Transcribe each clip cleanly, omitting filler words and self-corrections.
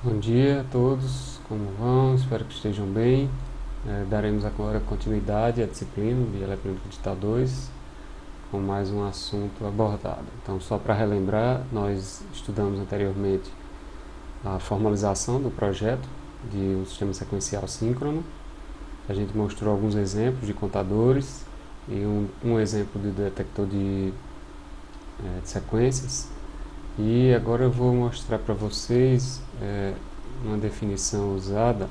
Bom dia a todos, como vão? Espero que estejam bem. Daremos agora continuidade à disciplina de Eletrônica Digital 2 com mais um assunto abordado. Então, só para relembrar, nós estudamos anteriormente a formalização do projeto de um sistema sequencial síncrono. A gente mostrou alguns exemplos de contadores e um exemplo de detector de sequências. E agora eu vou mostrar para vocês uma definição usada,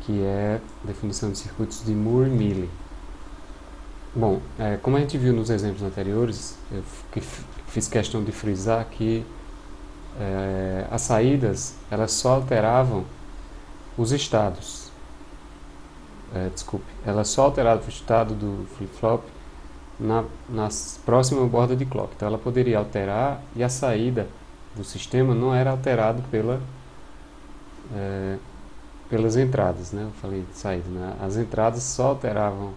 que é a definição de circuitos de Moore e Mealy. Bom, como a gente viu nos exemplos anteriores, eu fiz questão de frisar que as saídas elas só alteravam os estados. Elas só alteravam o estado do flip-flop na próxima borda de clock. Então ela poderia alterar e a saída do sistema não era alterado pelas entradas, né? Eu falei de saída, né? As entradas só alteravam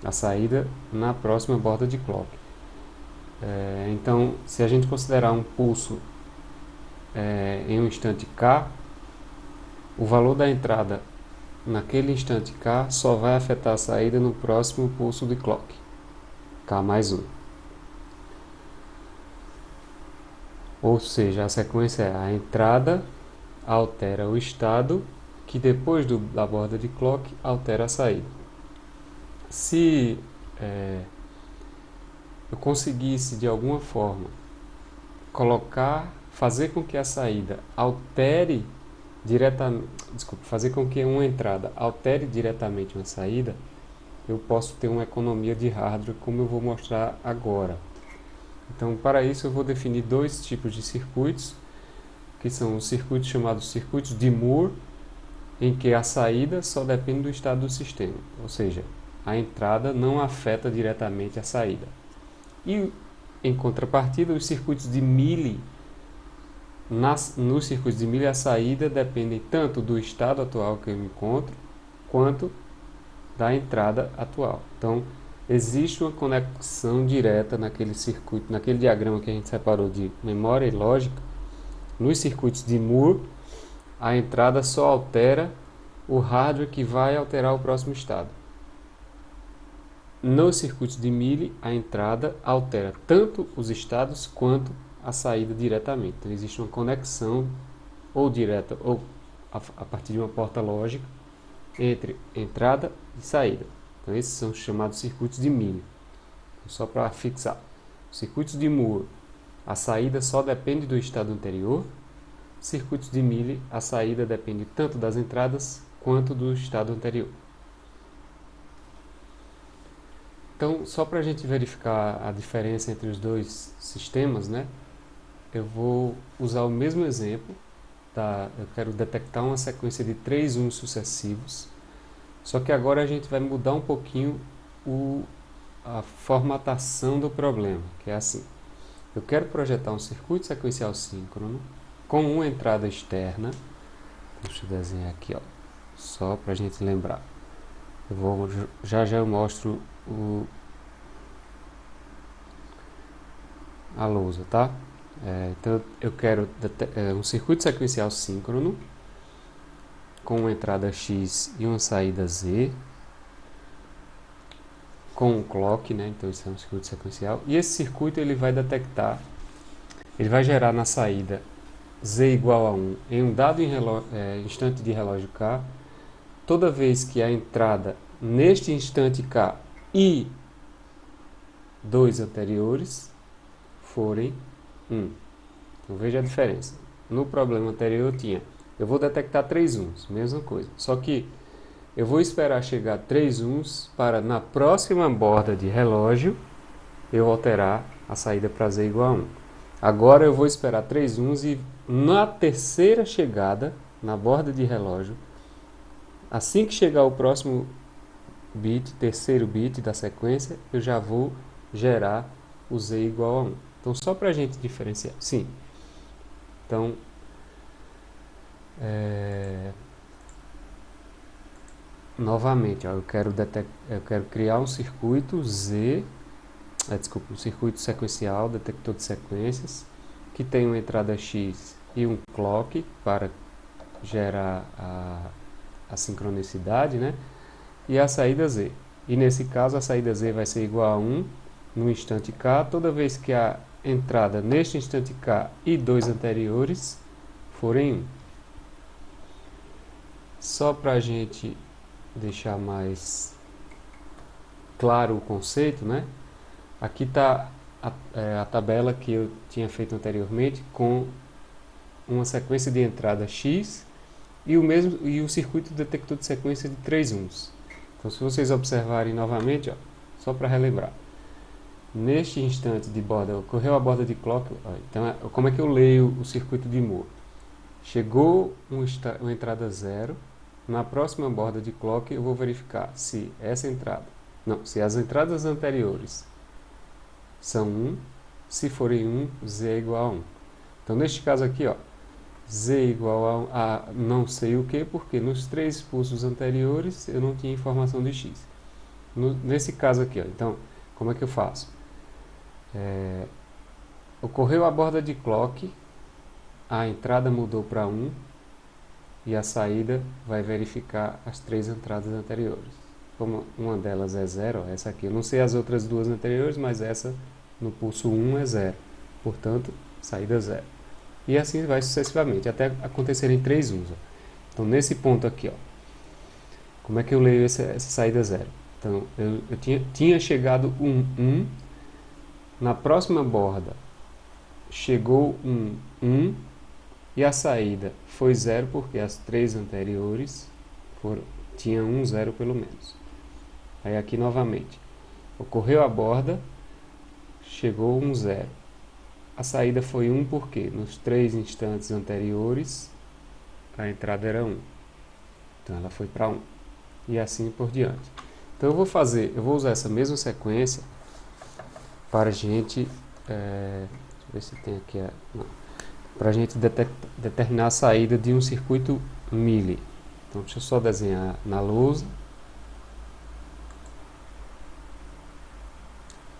a saída na próxima borda de clock. Então, se a gente considerar um pulso em um instante K, o valor da entrada naquele instante K só vai afetar a saída no próximo pulso de clock, K mais 1. Ou seja, a sequência é: a entrada altera o estado, que depois da borda de clock altera a saída. Se eu conseguisse de alguma forma fazer com que a saída altere diretamente, fazer com que uma entrada altere diretamente uma saída, eu posso ter uma economia de hardware, como eu vou mostrar agora. Então, para isso eu vou definir dois tipos de circuitos, que são os circuitos chamados circuitos de Moore, em que a saída só depende do estado do sistema, ou seja, a entrada não afeta diretamente a saída. E, em contrapartida, os circuitos de Mealy. Nos circuitos de Mealy, a saída depende tanto do estado atual que eu me encontro, quanto da entrada atual. Então, existe uma conexão direta naquele circuito, naquele diagrama que a gente separou de memória e lógica. Nos circuitos de Moore, a entrada só altera o hardware que vai alterar o próximo estado. Nos circuitos de Mealy, a entrada altera tanto os estados quanto a saída diretamente. Então, existe uma conexão ou direta ou a partir de uma porta lógica entre entrada e saída. Então, esses são chamados circuitos de Mealy. Só para fixar, circuitos de Moore, a saída só depende do estado anterior. Circuitos de Mealy, a saída depende tanto das entradas quanto do estado anterior. Então, só para a gente verificar a diferença entre os dois sistemas, né, eu vou usar o mesmo exemplo. Eu quero detectar uma sequência de 3 1 sucessivos, só que agora a gente vai mudar um pouquinho a formatação do problema, que é assim. Eu quero projetar um circuito sequencial síncrono com uma entrada externa. Deixa eu desenhar aqui, ó, só para a gente lembrar. Já eu mostro a lousa, tá? Então eu quero um circuito sequencial síncrono com uma entrada X e uma saída Z, com um clock, né? Então isso é um circuito sequencial. E esse circuito ele vai gerar na saída Z igual a 1 em um dado instante de relógio K, toda vez que a entrada neste instante K e dois anteriores forem 1. Então veja a diferença. No problema anterior eu vou detectar 3 1s, mesma coisa. Só que eu vou esperar chegar 3 1s para na próxima borda de relógio eu alterar a saída para Z igual a 1. Agora eu vou esperar 3 1s e na terceira chegada, na borda de relógio, assim que chegar o próximo bit, terceiro bit da sequência, eu já vou gerar o Z igual a 1. Então, só para a gente diferenciar. Sim. Então, novamente, ó, eu quero criar um circuito um circuito sequencial, detector de sequências, que tem uma entrada X e um clock para gerar a sincronicidade, né? E a saída Z. E nesse caso a saída Z vai ser igual a 1 no instante K, toda vez que a entrada neste instante K e dois anteriores forem 1. Só para a gente deixar mais claro o conceito, né? Aqui está a tabela que eu tinha feito anteriormente com uma sequência de entrada X e o circuito detector de sequência de 3 uns. Então, se vocês observarem novamente, ó, só para relembrar, neste instante de borda, ocorreu a borda de clock. Ó, então, como é que eu leio o circuito de Moore? Chegou uma entrada 0, na próxima borda de clock eu vou verificar se essa entrada, não, se as entradas anteriores são 1, se forem 1, Z é igual a 1. Então, neste caso aqui, ó, Z é igual a não sei o que, porque nos 3 pulsos anteriores eu não tinha informação de X. Nesse caso aqui, ó, então, como é que eu faço? Ocorreu a borda de clock, a entrada mudou para 1 e a saída vai verificar as 3 entradas anteriores. Como uma delas é 0, essa aqui, eu não sei as outras duas anteriores, mas essa no pulso 1 é 0. Portanto, saída 0. E assim vai sucessivamente, até acontecerem 3 uns. Ó. Então, nesse ponto aqui, ó, como é que eu leio essa saída 0? Então, eu tinha chegado um 1, na próxima borda chegou um 1 e a saída foi 0 porque as 3 anteriores tinham um 0 pelo menos. Aí aqui novamente, ocorreu a borda, chegou um 0. A saída foi 1 porque nos 3 instantes anteriores a entrada era 1. Então ela foi para 1. E assim por diante. Então eu vou usar essa mesma sequência para a gente, deixa eu ver se tem aqui, para a gente determinar a saída de um circuito Mealy. Então deixa eu só desenhar na lousa.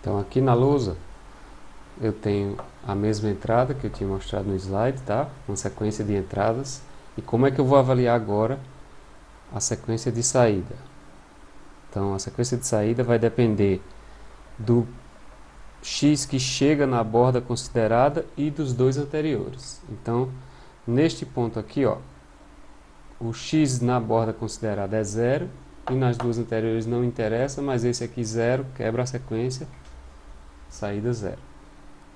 Então aqui na lousa eu tenho a mesma entrada que eu tinha mostrado no slide, tá? Uma sequência de entradas. E como é que eu vou avaliar agora a sequência de saída? Então a sequência de saída vai depender do X que chega na borda considerada e dos dois anteriores. Então, neste ponto aqui, ó, o X na borda considerada é 0 e nas duas anteriores não interessa, mas esse aqui 0 quebra a sequência, saída 0.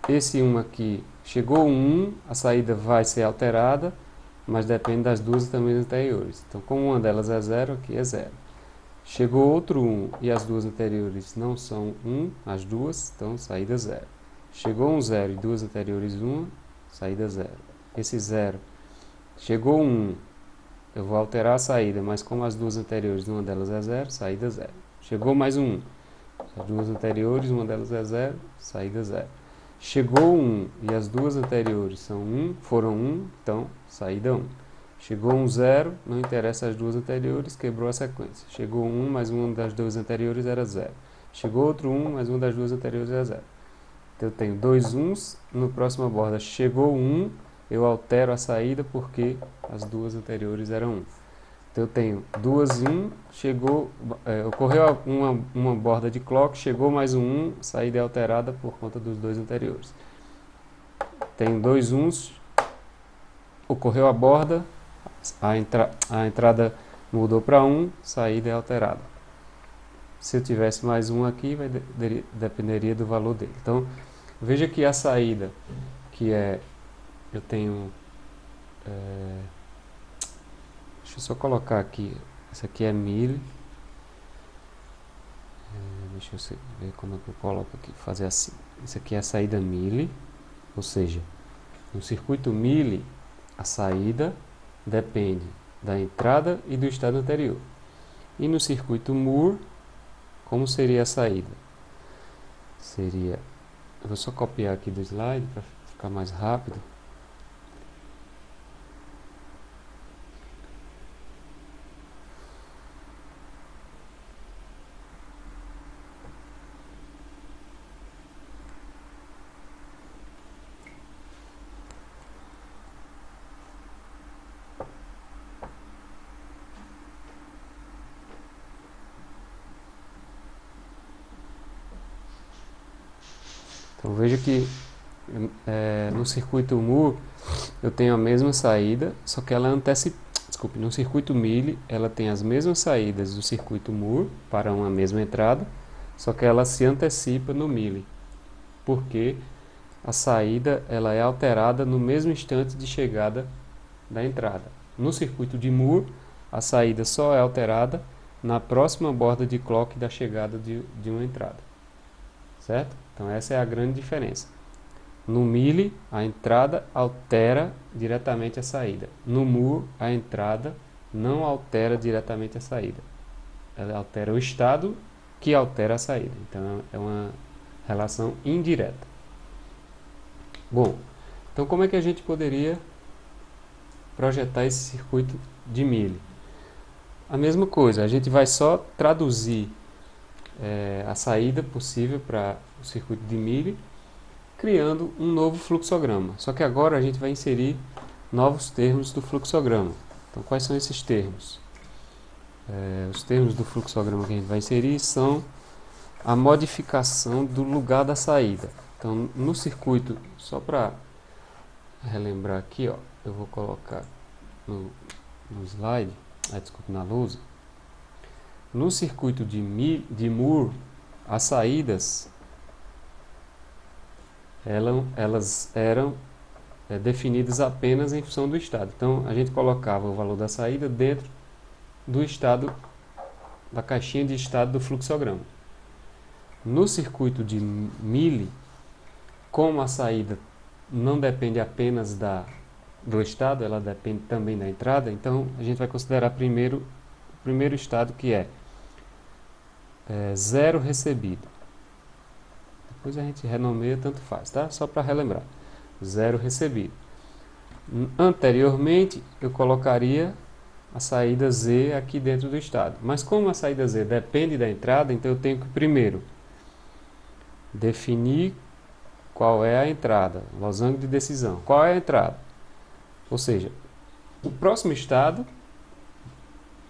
Esse 1 aqui, chegou um 1, a saída vai ser alterada, mas depende das duas também anteriores. Então, como uma delas é 0, aqui é 0. Chegou outro 1 e as duas anteriores não são 1, as duas, então saída 0. Chegou um 0 e duas anteriores 1, saída 0. Esse 0, chegou 1, eu vou alterar a saída, mas como as duas anteriores, uma delas é 0, saída 0. Chegou mais um 1, as duas anteriores, uma delas é 0, saída 0. Chegou 1 e as duas anteriores foram 1, então saída 1. Chegou um 0, não interessa as duas anteriores, quebrou a sequência. Chegou 1, mais uma das duas anteriores era 0. Chegou outro 1, mais uma das duas anteriores era 0. Então eu tenho dois 1s, no próximo borda chegou 1, eu altero a saída porque as duas anteriores eram 1. Então eu tenho duas 1, ocorreu uma borda de clock, chegou mais um 1, saída é alterada por conta dos dois anteriores. Tenho dois 1s, ocorreu a borda, a entrada mudou para 1, saída é alterada. Se eu tivesse mais um aqui, dependeria do valor dele. Então, veja que a saída, que é, eu tenho, deixa eu só colocar aqui, essa aqui é 1000, deixa eu ver como é que eu coloco aqui, fazer assim. Isso aqui é a saída Mealy, ou seja, no circuito Mealy, a saída depende da entrada e do estado anterior. E no circuito Moore, como seria a saída? Eu vou só copiar aqui do slide para ficar mais rápido. Então veja que no circuito Moore eu tenho a mesma saída, só que ela antecipa. Desculpe, no circuito Mealy ela tem as mesmas saídas do circuito Moore para uma mesma entrada, só que ela se antecipa no Mealy, porque a saída ela é alterada no mesmo instante de chegada da entrada. No circuito de Moore, a saída só é alterada na próxima borda de clock da chegada de uma entrada, certo? Então essa é a grande diferença. No Mealy, a entrada altera diretamente a saída. No Moore, a entrada não altera diretamente a saída. Ela altera o estado que altera a saída. Então é uma relação indireta. Bom, então como é que a gente poderia projetar esse circuito de Mealy? A mesma coisa, a gente vai só traduzir a saída possível para o circuito de Mealy, criando um novo fluxograma. Só que agora a gente vai inserir novos termos do fluxograma. Então, quais são esses termos? Os termos do fluxograma que a gente vai inserir são a modificação do lugar da saída. Então, no circuito, só para relembrar aqui, ó, eu vou colocar no slide, desculpe, na lousa. No circuito de Moore, as saídas elas eram definidas apenas em função do estado. Então, a gente colocava o valor da saída dentro do estado, da caixinha de estado do fluxograma. No circuito de Mealy, como a saída não depende apenas do estado, ela depende também da entrada, então a gente vai considerar primeiro o primeiro estado, que é zero recebido. Depois a gente renomeia, tanto faz, tá? Só para relembrar. Zero recebido. Anteriormente, eu colocaria a saída Z aqui dentro do estado. Mas como a saída Z depende da entrada, então eu tenho que primeiro definir qual é a entrada, losango de decisão. Qual é a entrada? Ou seja, o próximo estado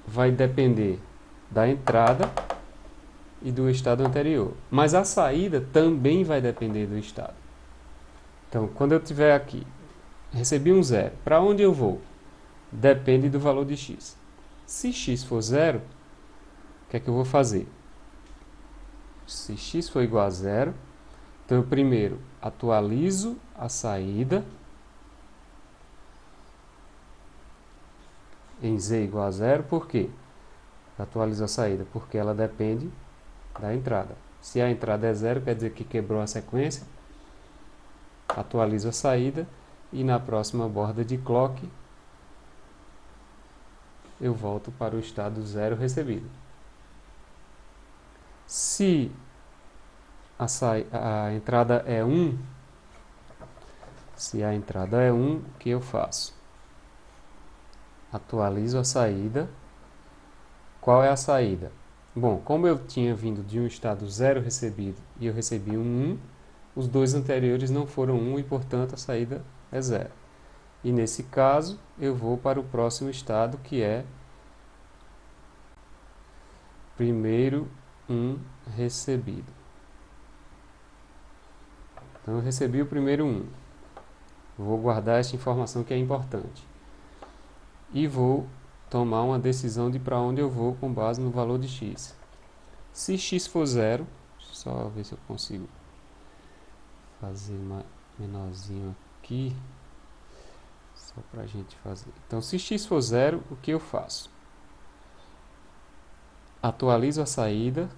vai depender da entrada e do estado anterior. Mas a saída também vai depender do estado. Então, quando eu tiver aqui, recebi um zero, para onde eu vou? Depende do valor de x. Se x for zero, o que é que eu vou fazer? Se x for igual a zero, então eu primeiro atualizo a saída em z igual a zero. Por quê? Atualizo a saída porque ela depende da entrada. Se a entrada é zero, quer dizer que quebrou a sequência. Atualizo a saída e na próxima borda de clock eu volto para o estado zero recebido. Se a entrada é 1, o que eu faço? Atualizo a saída. Qual é a saída? Bom, como eu tinha vindo de um estado zero recebido e eu recebi um 1, os dois anteriores não foram 1 e, portanto, a saída é zero. E nesse caso, eu vou para o próximo estado, que é primeiro 1 recebido. Então, eu recebi o primeiro 1. Vou guardar essa informação que é importante. E vou tomar uma decisão de para onde eu vou com base no valor de x. Se x for zero, deixa eu só ver se eu consigo fazer menorzinho aqui, só para a gente fazer. Então, se x for zero, o que eu faço? Atualizo a saída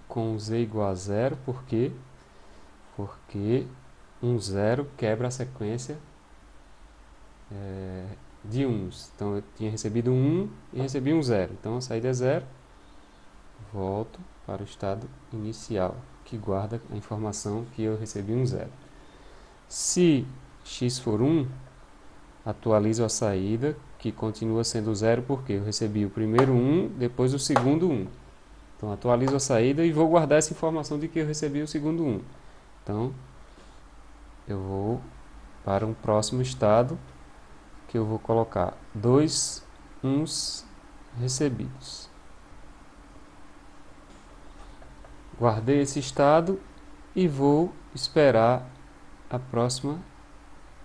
com z igual a zero. Por quê? Porque um zero quebra a sequência de 1s. Então, eu tinha recebido um 1 e recebi um 0. Então, a saída é 0. Volto para o estado inicial, que guarda a informação que eu recebi um 0. Se x for 1, atualizo a saída, que continua sendo 0, porque eu recebi o primeiro 1, depois o segundo 1. Então, atualizo a saída e vou guardar essa informação de que eu recebi o segundo 1. Então, eu vou para um próximo estado, que eu vou colocar 2 1s recebidos. Guardei esse estado e vou esperar a próxima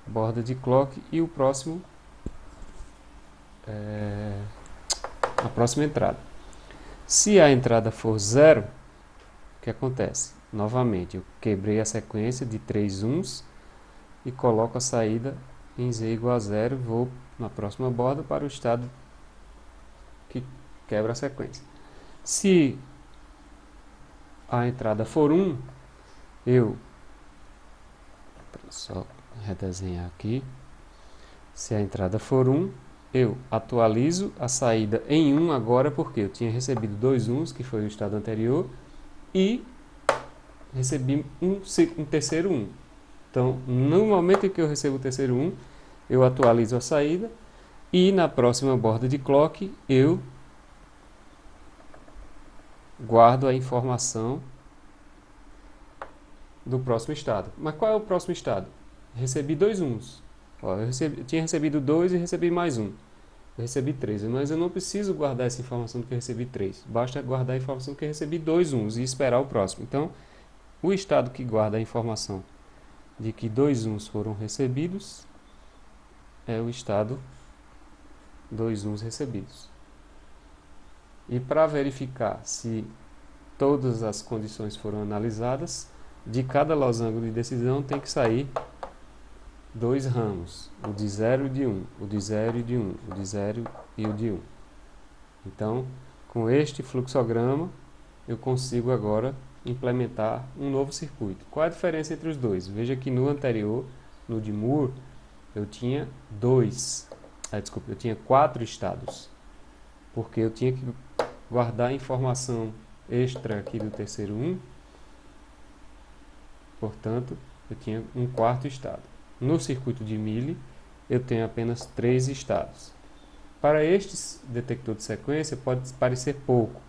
borda de clock e a próxima entrada. Se a entrada for 0, o que acontece? Novamente, eu quebrei a sequência de 3 uns e coloco a saída em z igual a 0, vou na próxima borda para o estado que quebra a sequência. Se a entrada for 1, eu só redesenhar aqui. Se a entrada for 1, eu atualizo a saída em 1 agora, porque eu tinha recebido 2 uns, que foi o estado anterior, e recebi um terceiro 1. Então, no momento em que eu recebo o terceiro 1, eu atualizo a saída, e na próxima borda de clock, eu guardo a informação do próximo estado. Mas qual é o próximo estado? Recebi 2 uns. Ó, eu tinha recebido 2 e recebi mais 1. Eu recebi 3, mas eu não preciso guardar essa informação de que eu recebi 3. Basta guardar a informação de que eu recebi 2 uns e esperar o próximo. Então, o estado que guarda a informação de que 2 uns foram recebidos é o estado 2 uns recebidos. E para verificar se todas as condições foram analisadas, de cada losango de decisão tem que sair 2 ramos, o de 0 e de 1, o de 0 e de 1, o de 0 e o de 1. Então, com este fluxograma, eu consigo agora implementar um novo circuito. Qual a diferença entre os dois? Veja que no anterior, no de Moore, eu tinha eu tinha 4 estados, porque eu tinha que guardar informação extra aqui do terceiro 1, portanto, eu tinha um quarto estado. No circuito de Mealy, eu tenho apenas 3 estados. Para este detector de sequência, pode parecer pouco.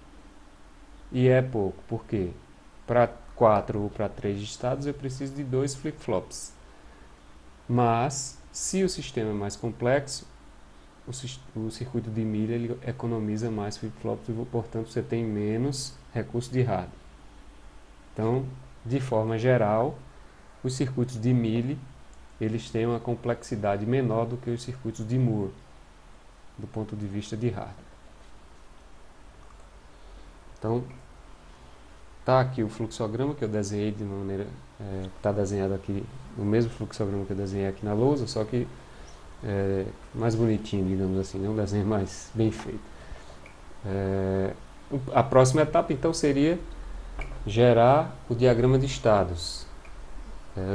E é pouco, porque para 4 ou para 3 estados, eu preciso de 2 flip-flops. Mas, se o sistema é mais complexo, o circuito de Mealy ele economiza mais flip-flops e, portanto, você tem menos recurso de hardware. Então, de forma geral, os circuitos de Mealy eles têm uma complexidade menor do que os circuitos de Moore, do ponto de vista de hardware. Então, está aqui o fluxograma que eu desenhei de maneira... Está desenhado aqui, o mesmo fluxograma que eu desenhei aqui na lousa, só que mais bonitinho, digamos assim, um desenho mais bem feito. A próxima etapa, então, seria gerar o diagrama de estados.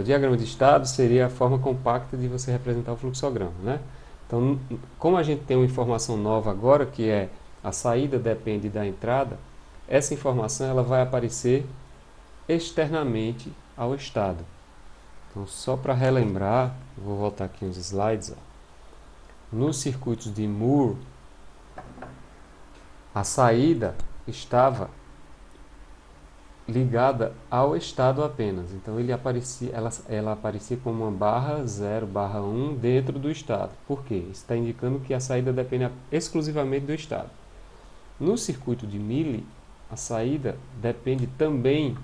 O diagrama de estados seria a forma compacta de você representar o fluxograma, né? Então, como a gente tem uma informação nova agora, que é a saída depende da entrada, essa informação ela vai aparecer externamente ao estado. Então, só para relembrar, vou voltar aqui uns slides. Nos circuitos de Moore, a saída estava ligada ao estado apenas. Então ela aparecia como uma barra 0, barra 1 dentro do estado. Por quê? Isso está indicando que a saída depende exclusivamente do estado. No circuito de Mealy, a saída depende também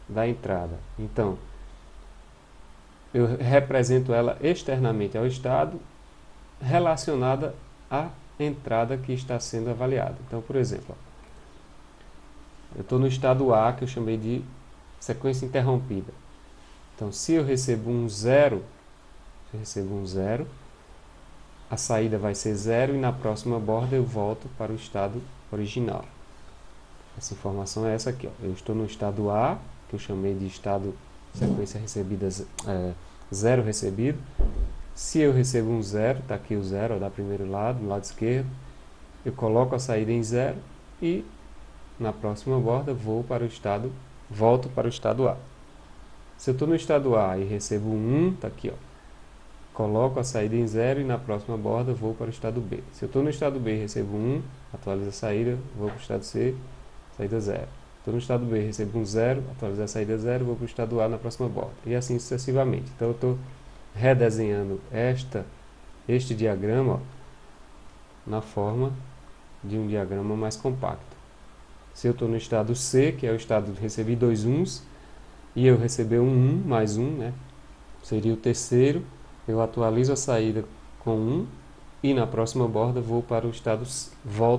da entrada. Então, eu represento ela externamente ao estado, relacionada à entrada que está sendo avaliada. Então, por exemplo, eu estou no estado A, que eu chamei de sequência interrompida. Então, se eu recebo um 0, a saída vai ser 0 e na próxima borda eu volto para o estado original. Essa informação é essa aqui. Ó. Eu estou no estado A, que eu chamei de estado sequência recebida 0 recebido. Se eu recebo um 0, está aqui o 0, da primeiro lado, no lado esquerdo, eu coloco a saída em 0 e na próxima borda volto para o estado A. Se eu estou no estado A e recebo um 1, está aqui, ó, coloco a saída em 0 e na próxima borda vou para o estado B. Se eu estou no estado B e recebo 1, atualizo a saída, vou para o estado C, saída 0. Estou no estado B e recebo um 0, atualizo a saída 0, vou para o estado A na próxima borda. E assim sucessivamente. Então eu estou redesenhando este diagrama, ó, na forma de um diagrama mais compacto. Se eu estou no estado C, que é o estado de receber 2 uns, e eu receber um 1 mais 1, né? Seria o terceiro, eu atualizo a saída com 1 e na próxima borda volto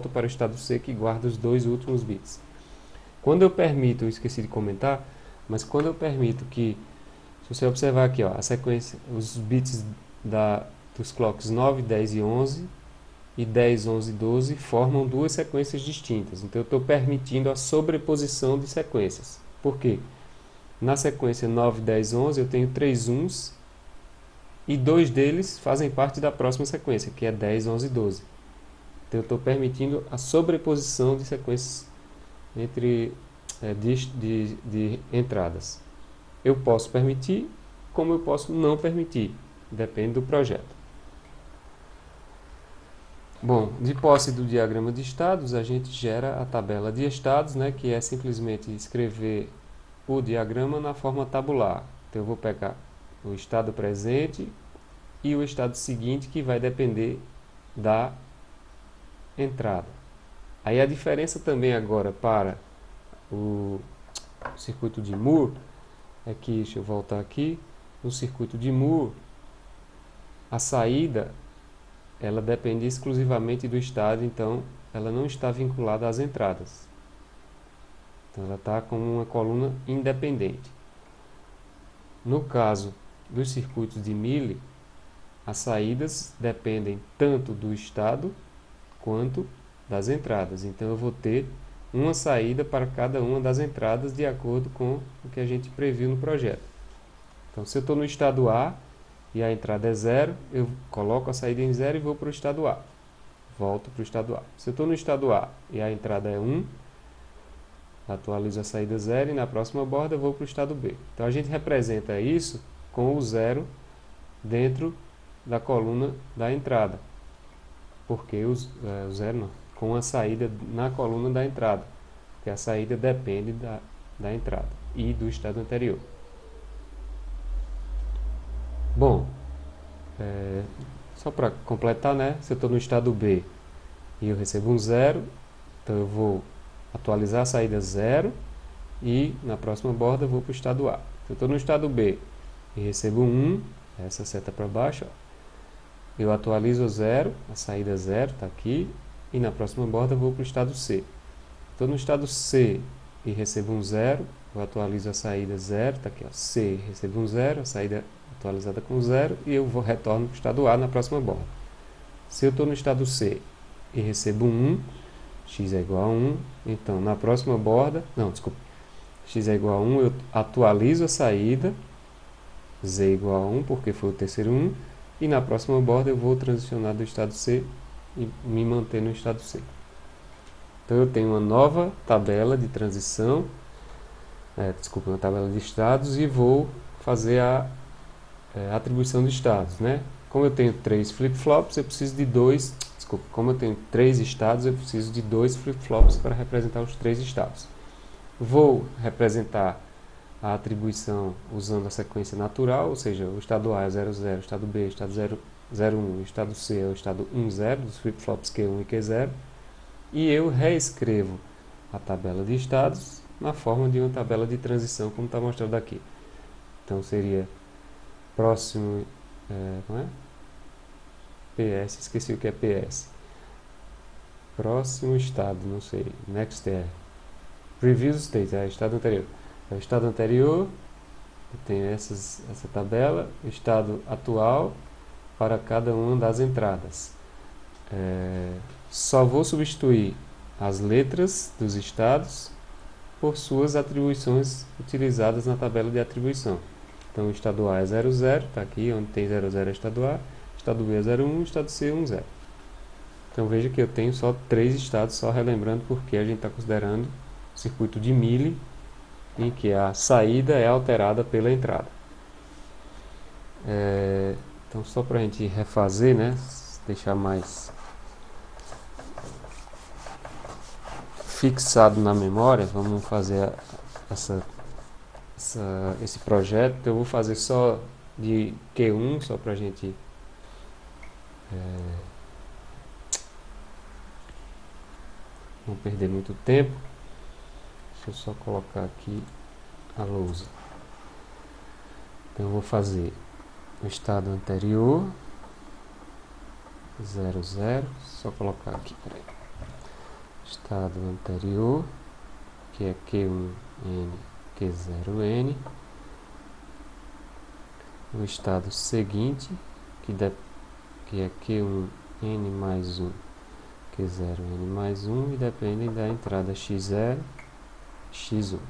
para o estado C, que guarda os dois últimos bits. Quando eu permito, eu esqueci de comentar, mas quando eu permito que, se você observar aqui, ó, a sequência, os bits dos clocks 9, 10 e 11 e 10, 11 e 12 formam duas sequências distintas. Então eu estou permitindo a sobreposição de sequências. Por quê? Na sequência 9, 10, 11 eu tenho 3 uns e dois deles fazem parte da próxima sequência, que é 10, 11 e 12. Então eu estou permitindo a sobreposição de sequências entre de entradas. Eu posso permitir, como eu posso não permitir, depende do projeto. Bom, de posse do diagrama de estados, a gente gera a tabela de estados, né, que é simplesmente escrever o diagrama na forma tabular. Então eu vou pegar o estado presente e o estado seguinte, que vai depender da entrada. Aí a diferença também agora para o circuito de Moore é que, deixa eu voltar aqui, no circuito de Moore, a saída ela depende exclusivamente do estado, então ela não está vinculada às entradas. Então ela está como uma coluna independente. No caso dos circuitos de Mealy, as saídas dependem tanto do estado quanto das entradas. Então eu vou ter uma saída para cada uma das entradas de acordo com o que a gente previu no projeto. Então se eu estou no estado A e a entrada é 0, eu coloco a saída em 0 e vou para o estado A. Volto para o estado A. Se eu estou no estado A e a entrada é 1, atualizo a saída 0 e na próxima borda eu vou para o estado B. Então a gente representa isso com o 0 dentro da coluna da entrada. Porque o 0 não, com a saída na coluna da entrada. Porque a saída depende da entrada e do estado anterior. Bom, só para completar, né? Se eu estou no estado B e eu recebo um 0, então eu vou atualizar a saída 0 e na próxima borda eu vou para o estado A. Se eu estou no estado B e recebo um 1, essa seta para baixo, ó, eu atualizo o 0, a saída 0 está aqui, e na próxima borda eu vou para o estado C. Estou no estado C e recebo um 0, eu atualizo a saída 0, está aqui, ó, C, recebo um 0, a saída atualizada com 0, e eu retorno para o estado A na próxima borda. Se eu estou no estado C e recebo um 1, x é igual a 1, então na próxima borda, não, desculpa, x é igual a 1, eu atualizo a saída, z igual a 1, porque foi o terceiro 1, e na próxima borda eu vou transicionar do estado C e me manter no estado C. Então eu tenho uma nova tabela de transição, uma tabela de estados, e vou fazer a atribuição de estados, né? Como eu tenho 3 flip-flops, eu preciso de como eu tenho 3 estados, eu preciso de 2 flip-flops para representar os 3 estados. Vou representar a atribuição usando a sequência natural, ou seja, o estado A é 00, o estado B é o estado 01, o estado C é o estado 10 dos flip-flops Q1 e Q0, e eu reescrevo a tabela de estados na forma de uma tabela de transição, como está mostrado aqui. Então seria próximo, como é? PS, esqueci o que é PS. Próximo estado, não sei, next é previous state, é o estado anterior. É o estado anterior, eu tenho essa tabela, o estado atual para cada uma das entradas. Só vou substituir as letras dos estados por suas atribuições utilizadas na tabela de atribuição. Então o estado A é 00, está aqui, onde tem 00 é o estado A, estado B é 01, estado C é 10. Então veja que eu tenho só 3 estados, só relembrando porque a gente está considerando o circuito de Mealy, em que a saída é alterada pela entrada. Então só para a gente refazer, né, deixar mais fixado na memória, vamos fazer esse projeto. Eu vou fazer só de Q1, só para a gente não perder muito tempo. Deixa eu só colocar aqui a lousa. Então eu vou fazer o estado anterior, 0, 0, só colocar aqui, peraí. Estado anterior, que é Q1N, Q0N. O estado seguinte, que é Q1N mais 1, Q0N mais 1, e dependem da entrada X0, X1.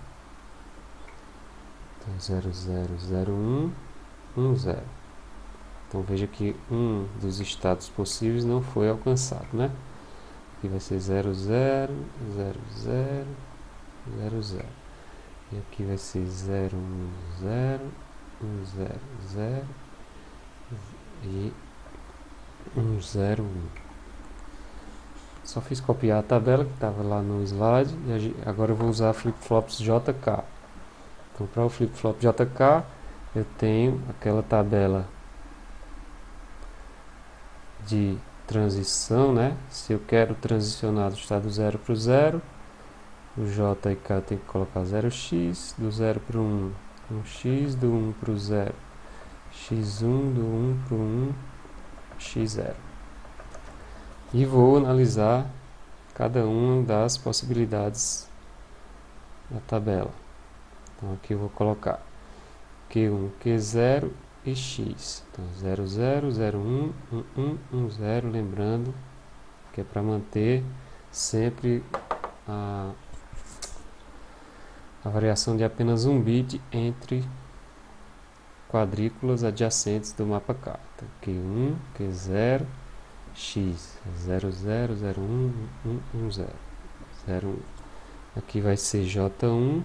Então 0, 0, 0, 1, 1, 0. Então veja que um dos estados possíveis não foi alcançado, né? Aqui vai ser 0, 0, 0, 0, 0, 0. E aqui vai ser 0, 1, 0, 1, 0, 0 e 1, 0, 1. Só fiz copiar a tabela que estava lá no slide e agora eu vou usar flip-flops JK. Então para o flip-flop JK eu tenho aquela tabela de transição, né? Se eu quero transicionar do estado 0 para o 0, o J e K eu tenho que colocar 0x, do 0 para o 1, 1x, do 1 para o 0, x1, do 1 para o 1, x0. E vou analisar cada uma das possibilidades da tabela. Então aqui eu vou colocar Q1, Q0 e x. Então 0, 0, 0, 1, 1, 1, 1, 0, lembrando que é para manter sempre a variação de apenas um bit entre quadrículas adjacentes do mapa K. Então, Q1, Q0, X, 0, 0, 0, 1, 1, 1, 0, 0, 1. Aqui vai ser J1,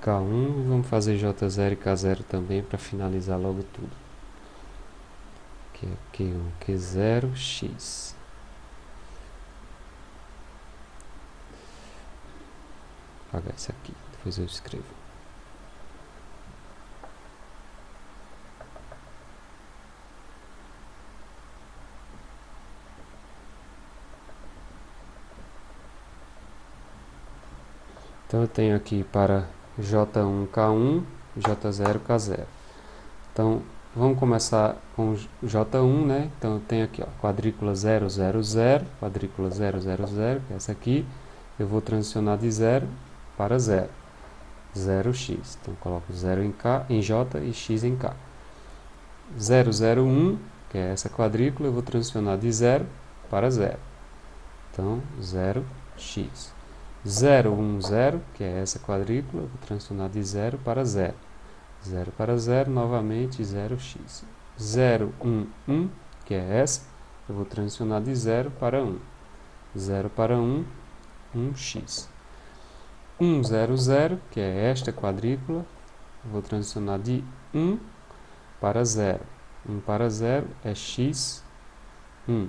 K1, vamos fazer J0 e K0 também para finalizar logo tudo. Aqui é Q1, Q0, X. Vou apagar isso aqui, depois eu escrevo. Então eu tenho aqui para J1, K1, J0, K0. Então vamos começar com J1, né? Então eu tenho aqui, ó, quadrícula 0, 0, 0, quadrícula 0, 0, 0, que é essa aqui. Eu vou transicionar de 0 para 0, 0x. Então coloco 0 em K, em J e X em K. 0, 0, 1, que é essa quadrícula, eu vou transicionar de 0 para 0. Então 0x. 0, 1, 0, que é essa quadrícula, eu vou transicionar de 0 para 0. 0 para 0, novamente 0x. 0, 1, 1, que é essa, eu vou transicionar de 0 para 1. 0 para 1, 1x. 1, 0, 0, que é esta quadrícula, eu vou transicionar de 1 para 0. 1 para 0 é x, 1.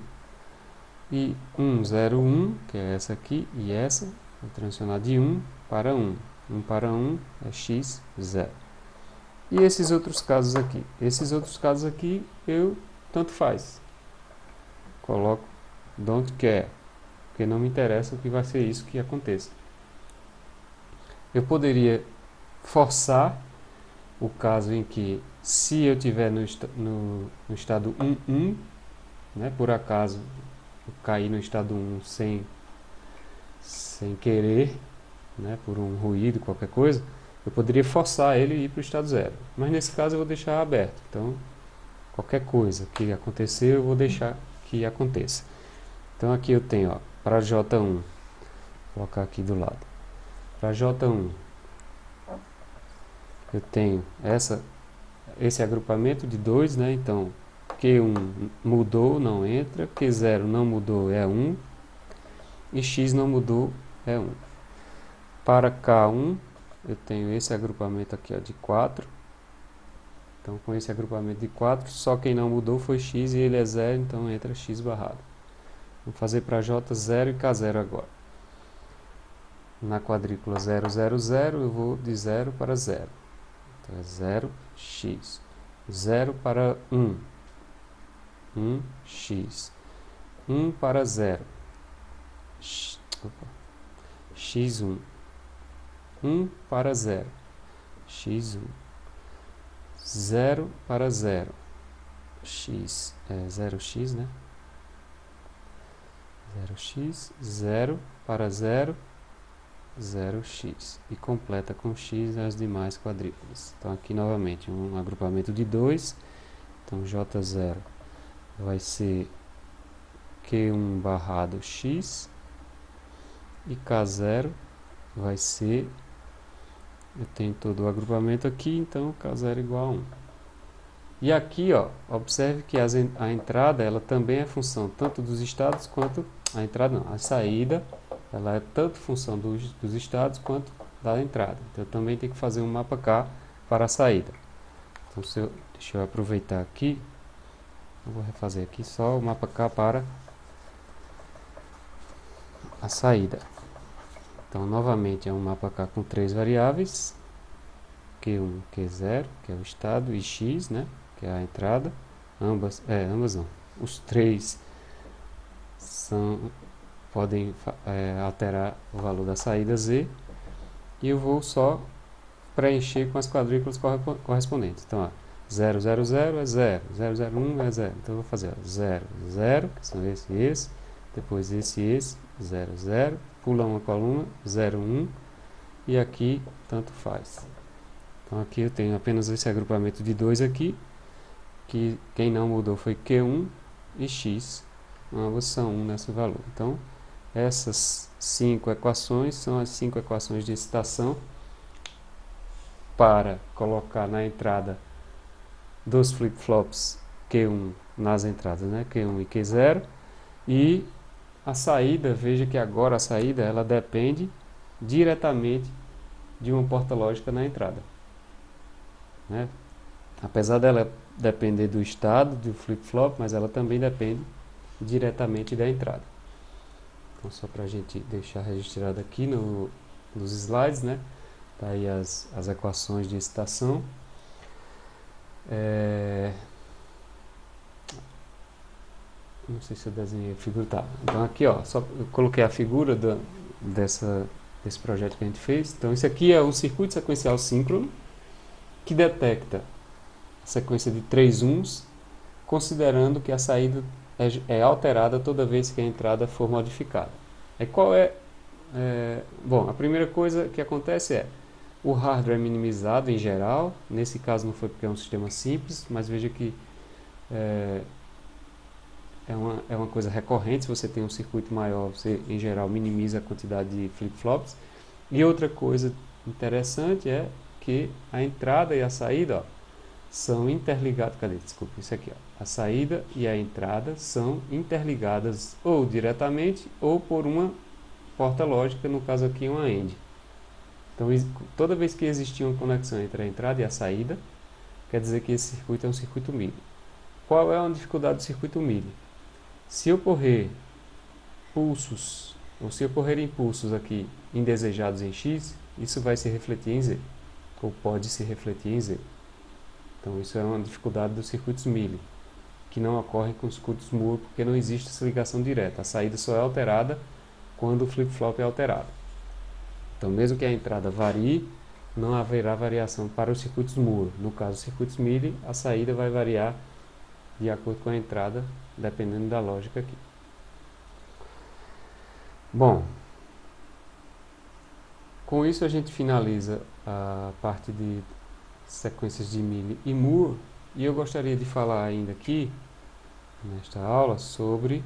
E 1, 0, 1, que é essa aqui e essa, vou transicionar de 1 para 1. 1 para 1 é x, 0. E esses outros casos aqui? Esses outros casos aqui, eu tanto faz. Coloco don't care, porque não me interessa o que vai ser isso que aconteça. Eu poderia forçar o caso em que, se eu tiver no estado 1, 1, né, por acaso eu cair no estado 1 sem querer, né, por um ruído, qualquer coisa, eu poderia forçar ele a ir para o estado 0. Mas nesse caso eu vou deixar aberto. Então, qualquer coisa que acontecer, eu vou deixar que aconteça. Então aqui eu tenho, ó, para J1, vou colocar aqui do lado. Para J1, eu tenho esse agrupamento de 2, né? Então, Q1 mudou, não entra. Q0 não mudou, é 1. E X não mudou, é 1. Para K1, eu tenho esse agrupamento aqui, ó, de 4. Então, com esse agrupamento de 4, só quem não mudou foi X e ele é 0, então entra X barrado. Vou fazer para J0 e K0 agora. Na quadrícula 0, 0, 0, eu vou de 0 para 0. Então, é 0x. 0 para 1. 1x. 1 para 0. x1. 1 para 0. x1. 0 para 0, x é 0x, né? 0x, 0 para 0, 0x. E completa com x as demais quadrículas. Então aqui novamente um agrupamento de 2. Então J0 vai ser Q1 barrado x. E K0 vai ser... Eu tenho todo o agrupamento aqui, então K0 igual a 1. E aqui, ó, observe que a entrada ela também é função tanto dos estados quanto... A entrada não, a saída ela é tanto função dos estados quanto da entrada. Então eu também tenho que fazer um mapa K para a saída. Então deixa eu aproveitar aqui. Eu vou refazer aqui só o mapa K para a saída. Então novamente é um mapa K com 3 variáveis. Q1, Q0, que é o estado, e x, né, que é a entrada. Ambas não. Os três podem alterar o valor da saída z. E eu vou só preencher com as quadrículas correspondentes. Então, ó, 0, 0, 0 é 0, 0, 0, 1 é 0. Então, eu vou fazer 0, 0, que são esse e esse. Depois esse e esse, 0, 0. Pula uma coluna, 0, 1. E aqui, tanto faz. Então, aqui eu tenho apenas esse agrupamento de 2 aqui. Que quem não mudou foi Q1 e x. Ambos são 1 nesse valor. Então, essas 5 equações são as 5 equações de excitação para colocar na entrada dos flip-flops Q1 nas entradas, né? Q1 e Q0. E a saída, veja que agora a saída ela depende diretamente de uma porta lógica na entrada, né? Apesar dela depender do estado do flip-flop, mas ela também depende diretamente da entrada. Então, só para a gente deixar registrado aqui nos slides, né? Tá aí as equações de excitação. Não sei se eu desenhei a figura. Tá. Então aqui, ó, só eu coloquei a figura desse projeto que a gente fez. Então isso aqui é o circuito sequencial síncrono que detecta a sequência de 3 uns, considerando que a saída é alterada toda vez que a entrada for modificada. E qual bom, a primeira coisa que acontece é o hardware é minimizado em geral. Nesse caso não foi porque é um sistema simples, mas veja que é uma coisa recorrente. Se você tem um circuito maior, você em geral minimiza a quantidade de flip-flops. E outra coisa interessante é que a entrada e a saída, ó, são interligadas. Cadê? Desculpa, isso aqui, ó. A saída e a entrada são interligadas ou diretamente ou por uma porta lógica, no caso aqui uma AND. Então, toda vez que existir uma conexão entre a entrada e a saída, quer dizer que esse circuito é um circuito Mealy. Qual é a dificuldade do circuito Mealy? Se ocorrer pulsos, ou se ocorrerem impulsos aqui indesejados em X, isso vai se refletir em Z, ou pode se refletir em Z. Então isso é uma dificuldade dos circuitos Mealy, que não ocorrem com os circuitos Moore, porque não existe essa ligação direta. A saída só é alterada quando o flip-flop é alterado. Então mesmo que a entrada varie, não haverá variação para os circuitos Moore. No caso dos circuitos Mealy, a saída vai variar de acordo com a entrada, dependendo da lógica aqui. Bom, com isso a gente finaliza a parte de sequências de Mealy e Moore, e eu gostaria de falar ainda aqui, nesta aula, sobre...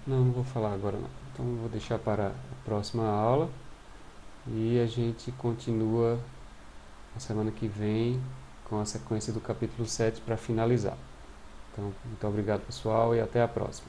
não vou falar agora não, então vou deixar para a próxima aula, e a gente continua na semana que vem com a sequência do capítulo 7 para finalizar. Então, muito obrigado pessoal e até a próxima.